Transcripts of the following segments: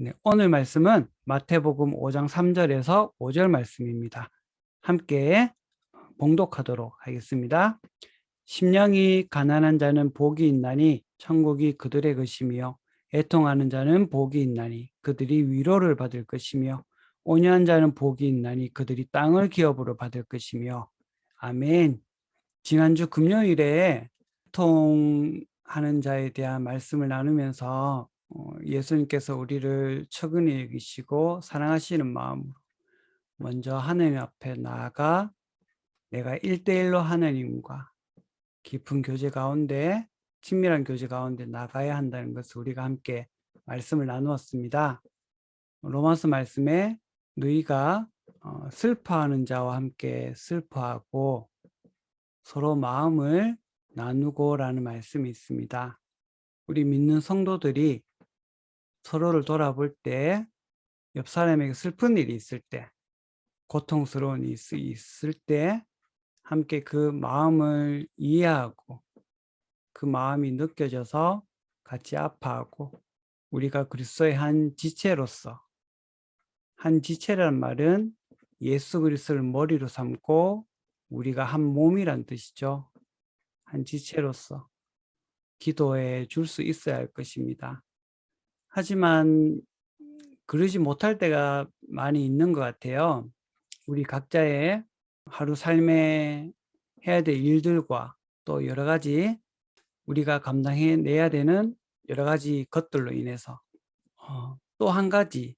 네, 오늘 말씀은 마태복음 5장 3절에서 5절 말씀입니다. 함께 봉독하도록 하겠습니다. 심령이 가난한 자는 복이 있나니 천국이 그들의 것이며 애통하는 자는 복이 있나니 그들이 위로를 받을 것이며 온유한 자는 복이 있나니 그들이 땅을 기업으로 받을 것이며 아멘. 지난주 금요일에 애통하는 자에 대한 말씀을 나누면서 예수님께서 우리를 측은히 여기시고 사랑하시는 마음으로 먼저 하나님 앞에 나아가 내가 1대1로 하나님과 깊은 교제 가운데, 친밀한 교제 가운데 나가야 한다는 것을 우리가 함께 말씀을 나누었습니다. 로마서 말씀에 너희가 슬퍼하는 자와 함께 슬퍼하고 서로 마음을 나누고라는 말씀이 있습니다. 우리 믿는 성도들이 서로를 돌아볼 때, 옆 사람에게 슬픈 일이 있을 때, 고통스러운 일이 있을 때 함께 그 마음을 이해하고 그 마음이 느껴져서 같이 아파하고 우리가 그리스도의 한 지체로서, 한 지체라는 말은 예수 그리스도를 머리로 삼고 우리가 한 몸이란 뜻이죠. 한 지체로서 기도해 줄 수 있어야 할 것입니다. 하지만 그러지 못할 때가 많이 있는 것 같아요. 우리 각자의 하루 삶에 해야 될 일들과 또 여러 가지 우리가 감당해내야 되는 여러 가지 것들로 인해서 또 한 가지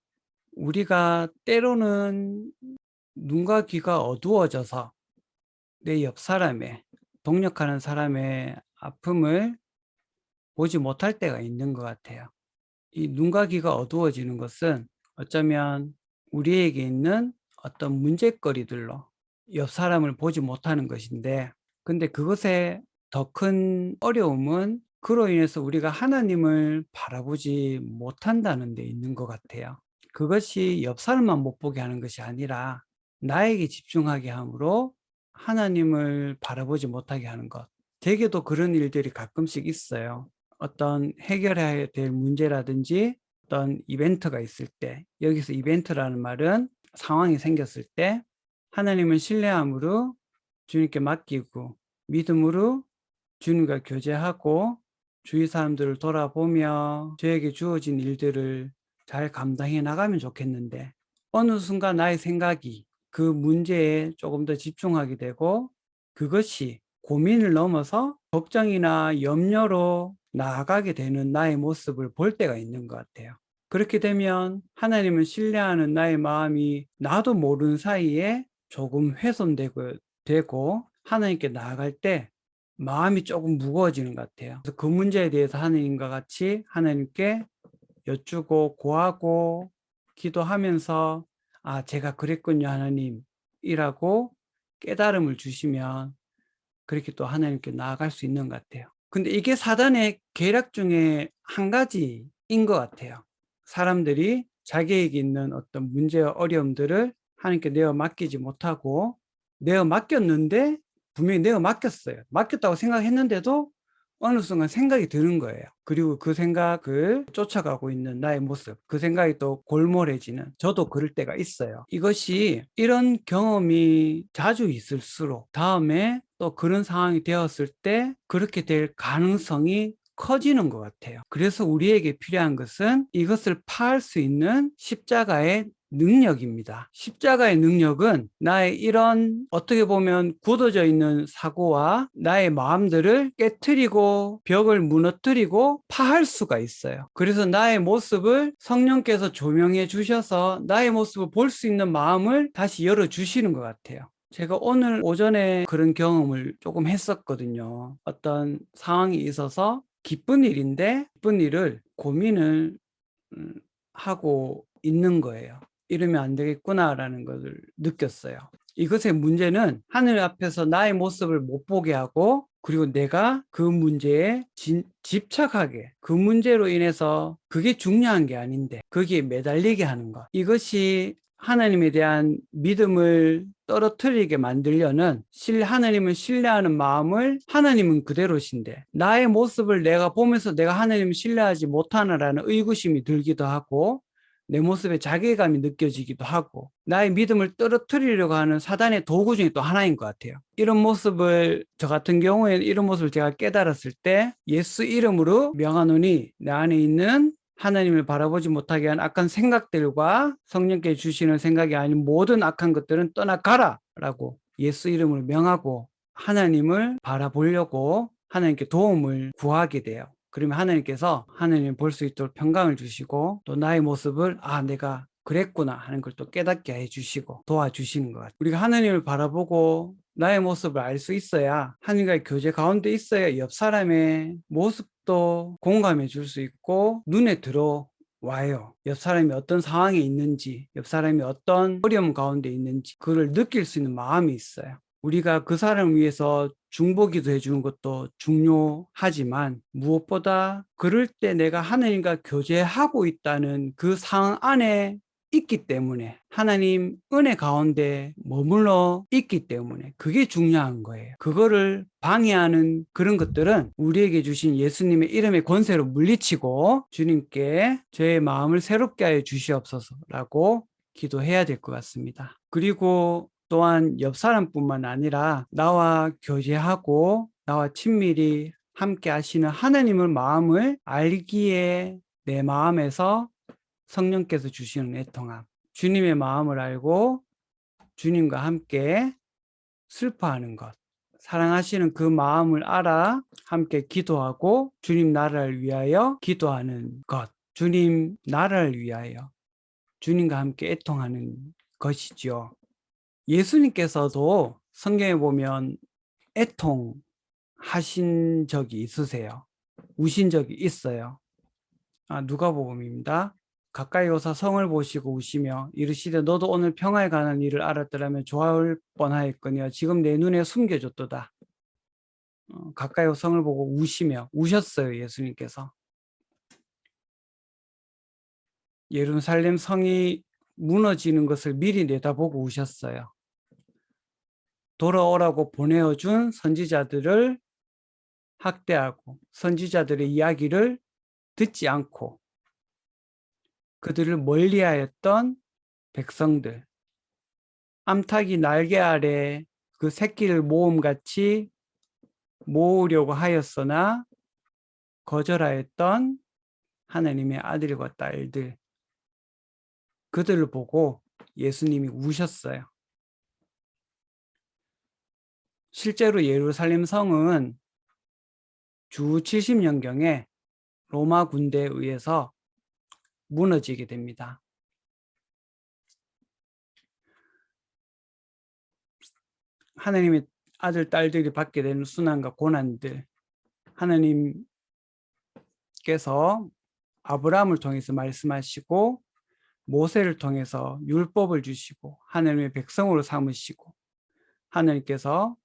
우리가 때로는 눈과 귀가 어두워져서 내 옆 사람의 동역하는 사람의 아픔을 보지 못할 때가 있는 것 같아요. 이 눈과 귀가 어두워지는 것은 어쩌면 우리에게 있는 어떤 문제거리들로 옆 사람을 보지 못하는 것인데, 근데 그것의 더 큰 어려움은 그로 인해서 우리가 하나님을 바라보지 못한다는 데 있는 것 같아요. 그것이 옆 사람만 못 보게 하는 것이 아니라 나에게 집중하게 함으로 하나님을 바라보지 못하게 하는 것. 대개도 그런 일들이 가끔씩 있어요. 어떤 해결해야 될 문제라든지 어떤 이벤트가 있을 때, 여기서 이벤트라는 말은 상황이 생겼을 때 하나님을 신뢰함으로 주님께 맡기고 믿음으로 주님과 교제하고 주위 사람들을 돌아보며 저에게 주어진 일들을 잘 감당해 나가면 좋겠는데, 어느 순간 나의 생각이 그 문제에 조금 더 집중하게 되고 그것이 고민을 넘어서 걱정이나 염려로 나아가게 되는 나의 모습을 볼 때가 있는 것 같아요. 그렇게 되면 하나님을 신뢰하는 나의 마음이 나도 모르는 사이에 조금 훼손되고 하나님께 나아갈 때 마음이 조금 무거워지는 것 같아요. 그래서 그 문제에 대해서 하나님과 같이 하나님께 여쭈고 고하고 기도하면서 제가 그랬군요 하나님이라고 깨달음을 주시면 그렇게 또 하나님께 나아갈 수 있는 것 같아요. 근데 이게 사단의 계략 중에 한 가지인 것 같아요. 사람들이 자기에게 있는 어떤 문제와 어려움들을 하나님께 내어 맡기지 못하고, 내어 맡겼는데 분명히 내어 맡겼어요. 맡겼다고 생각했는데도 어느 순간 생각이 드는 거예요. 그리고 그 생각을 쫓아가고 있는 나의 모습, 그 생각이 또 골몰해지는, 저도 그럴 때가 있어요. 이런 경험이 자주 있을수록 다음에 또 그런 상황이 되었을 때 그렇게 될 가능성이 커지는 것 같아요. 그래서 우리에게 필요한 것은 이것을 파할 수 있는 십자가의 능력입니다. 십자가의 능력은 나의 이런 어떻게 보면 굳어져 있는 사고와 나의 마음들을 깨트리고 벽을 무너뜨리고 파할 수가 있어요. 그래서 나의 모습을 성령께서 조명해 주셔서 나의 모습을 볼 수 있는 마음을 다시 열어주시는 것 같아요. 제가 오늘 오전에 그런 경험을 조금 했었거든요. 어떤 상황이 있어서 기쁜 일인데 기쁜 일을 고민을 하고 있는 거예요. 이러면 안 되겠구나라는 것을 느꼈어요. 이것의 문제는 하늘 앞에서 나의 모습을 못 보게 하고, 그리고 내가 그 문제에 집착하게, 그 문제로 인해서 그게 중요한 게 아닌데 거기에 매달리게 하는 것, 이것이 하나님에 대한 믿음을 떨어뜨리게 만들려는 하나님을 신뢰하는 마음을, 하나님은 그대로신데 나의 모습을 내가 보면서 내가 하나님을 신뢰하지 못하나라는 의구심이 들기도 하고, 내 모습에 자괴감이 느껴지기도 하고 나의 믿음을 떨어뜨리려고 하는 사단의 도구 중에 또 하나인 것 같아요. 이런 모습을 저 같은 경우에는 이런 모습을 제가 깨달았을 때 예수 이름으로 명하노니 내 안에 있는 하나님을 바라보지 못하게 한 악한 생각들과 성령께 주시는 생각이 아닌 모든 악한 것들은 떠나가라 라고 예수 이름으로 명하고 하나님을 바라보려고 하나님께 도움을 구하게 돼요. 그러면 하나님께서 하나님 볼 수 있도록 평강을 주시고 또 나의 모습을 내가 그랬구나 하는 걸 또 깨닫게 해주시고 도와주시는 것 같아요. 우리가 하나님을 바라보고 나의 모습을 알 수 있어야 하나님과의 교제 가운데 있어야 옆 사람의 모습도 공감해 줄 수 있고 눈에 들어와요. 옆 사람이 어떤 상황에 있는지, 옆 사람이 어떤 어려움 가운데 있는지 그걸 느낄 수 있는 마음이 있어요. 우리가 그 사람을 위해서 중보기도 해주는 것도 중요하지만 무엇보다 그럴 때 내가 하나님과 교제하고 있다는 그 상황 안에 있기 때문에 하나님 은혜 가운데 머물러 있기 때문에 그게 중요한 거예요. 그거를 방해하는 그런 것들은 우리에게 주신 예수님의 이름의 권세로 물리치고 주님께 저의 마음을 새롭게 하여 주시옵소서라고 기도해야 될 것 같습니다. 그리고 또한 옆 사람뿐만 아니라 나와 교제하고 나와 친밀히 함께 하시는 하나님의 마음을 알기에 내 마음에서 성령께서 주시는 애통함, 주님의 마음을 알고 주님과 함께 슬퍼하는 것, 사랑하시는 그 마음을 알아 함께 기도하고 주님 나라를 위하여 기도하는 것, 주님 나라를 위하여 주님과 함께 애통하는 것이죠. 예수님께서도 성경에 보면 애통하신 적이 있으세요. 우신 적이 있어요. 누가복음입니다. 가까이 오사 성을 보시고 우시며 이르시되 너도 오늘 평화에 관한 일을 알았더라면 좋아할 뻔하였거니와 지금 내 눈에 숨겨졌도다. 가까이 오사 성을 보고 우시며 우셨어요. 예수님께서. 예루살렘 성이 무너지는 것을 미리 내다보고 우셨어요. 돌아오라고 보내어준 선지자들을 학대하고 선지자들의 이야기를 듣지 않고 그들을 멀리하였던 백성들, 암탉이 날개 아래 그 새끼를 모험같이 모으려고 하였으나 거절하였던 하나님의 아들과 딸들, 그들을 보고 예수님이 우셨어요. 실제로 예루살렘 성은 주 70년경에 로마 군대에 의해서 무너지게 됩니다. 하나님의 아들, 딸들이 받게 되는 순환과 고난들, 하나님께서 아브라함을 통해서 말씀하시고 모세를 통해서 율법을 주시고 하나님의 백성으로 삼으시고 하나님께서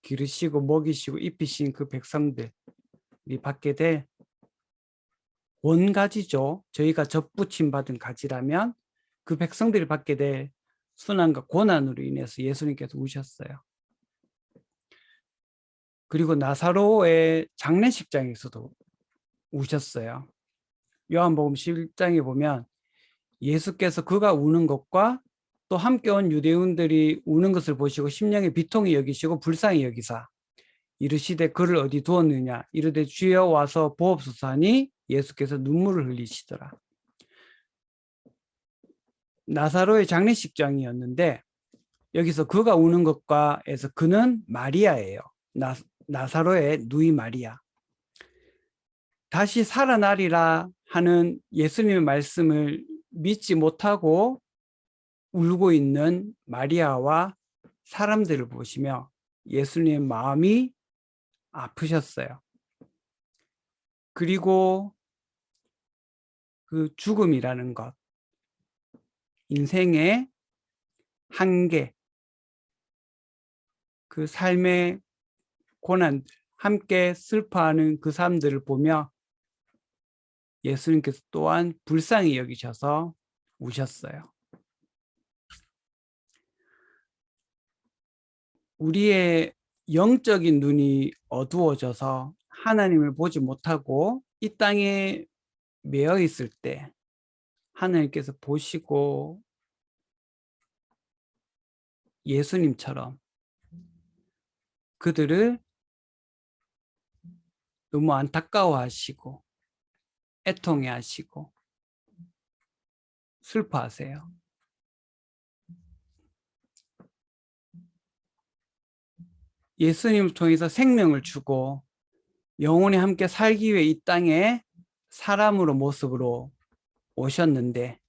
기르시고 먹이시고 입히신 그 백성들이 받게 될 원가지죠. 저희가 접붙임 받은 가지라면 그 백성들이 받게 될 순환과 고난으로 인해서 예수님께서 우셨어요. 그리고 나사로의 장례식장에서도 우셨어요. 요한복음 11장에 보면 예수께서 그가 우는 것과 또 함께 온 유대인들이 우는 것을 보시고 심령의 비통히 여기시고 불쌍히 여기사 이르시되 그를 어디 두었느냐 이르되 주여 와서 보옵소서 하니 예수께서 눈물을 흘리시더라. 나사로의 장례식장이었는데 여기서 그가 우는 것과 해서 그는 마리아예요. 나사로의 누이 마리아. 다시 살아나리라 하는 예수님의 말씀을 믿지 못하고 울고 있는 마리아와 사람들을 보시며 예수님의 마음이 아프셨어요. 그리고 그 죽음이라는 것, 인생의 한계, 그 삶의 고난, 함께 슬퍼하는 그 사람들을 보며 예수님께서 또한 불쌍히 여기셔서 우셨어요. 우리의 영적인 눈이 어두워져서 하나님을 보지 못하고 이 땅에 매여 있을 때 하나님께서 보시고 예수님처럼 그들을 너무 안타까워하시고 애통해하시고 슬퍼하세요. 예수님을 통해서 생명을 주고 영원히 함께 살기 위해 이 땅에 사람으로 모습으로 오셨는데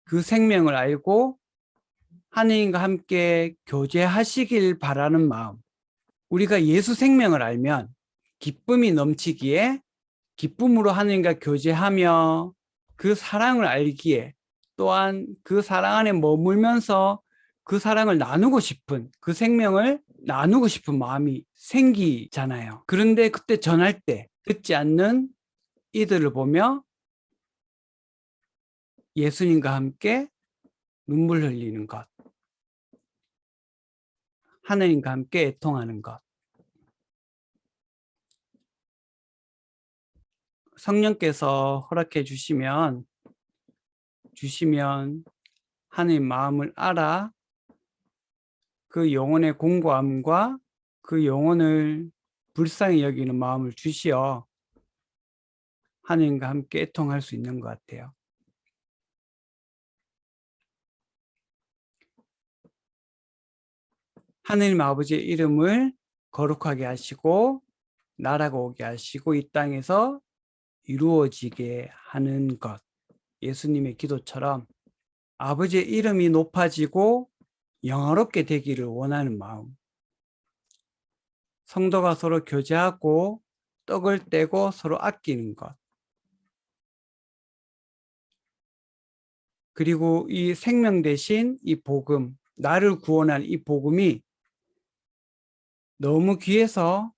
그 생명을 알고 하나님과 함께 교제하시길 바라는 마음. 우리가 예수 생명을 알면 기쁨이 넘치기에 기쁨으로 하나님과 교제하며 그 사랑을 알기에 또한 그 사랑 안에 머물면서 그 사랑을 나누고 싶은 그 생명을 나누고 싶은 마음이 생기잖아요. 그런데 그때 전할 때 듣지 않는 이들을 보며 예수님과 함께 눈물 흘리는 것, 하나님과 함께 애통하는 것. 성령께서 허락해 주시면 하나님 마음을 알아 그 영혼의 공고함과 그 영혼을 불쌍히 여기는 마음을 주시어 하나님과 함께 애통할 수 있는 것 같아요. 하나님 아버지의 이름을 거룩하게 하시고 나라가 오게 하시고 이 땅에서 이루어지게 하는 것. 예수님의 기도처럼 아버지의 이름이 높아지고 영화롭게 되기를 원하는 마음. 성도가 서로 교제하고 떡을 떼고 서로 아끼는 것. 그리고 이 생명 대신 이 복음, 나를 구원한 이 복음이 너무 귀해서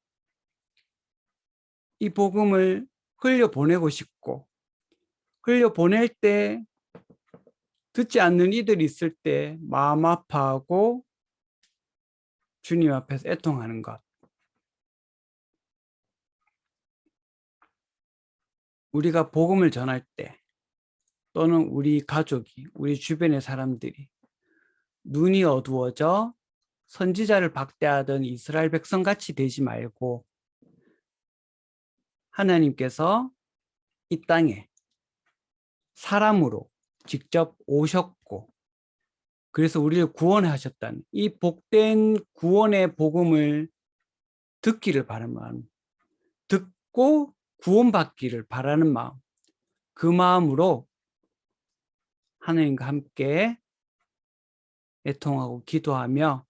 이 복음을 흘려보내고 싶고 흘려보낼 때 듣지 않는 이들이 있을 때 마음 아파하고 주님 앞에서 애통하는 것. 우리가 복음을 전할 때 또는 우리 가족이, 우리 주변의 사람들이 눈이 어두워져 선지자를 박대하던 이스라엘 백성같이 되지 말고 하나님께서 이 땅에 사람으로 직접 오셨고 그래서 우리를 구원하셨다는 이 복된 구원의 복음을 듣기를 바라는 마음, 듣고 구원받기를 바라는 마음, 그 마음으로 하나님과 함께 애통하고 기도하며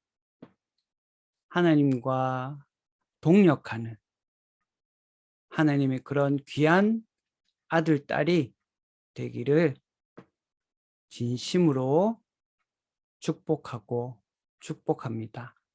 하나님과 동역하는 하나님의 그런 귀한 아들, 딸이 되기를 진심으로 축복합니다.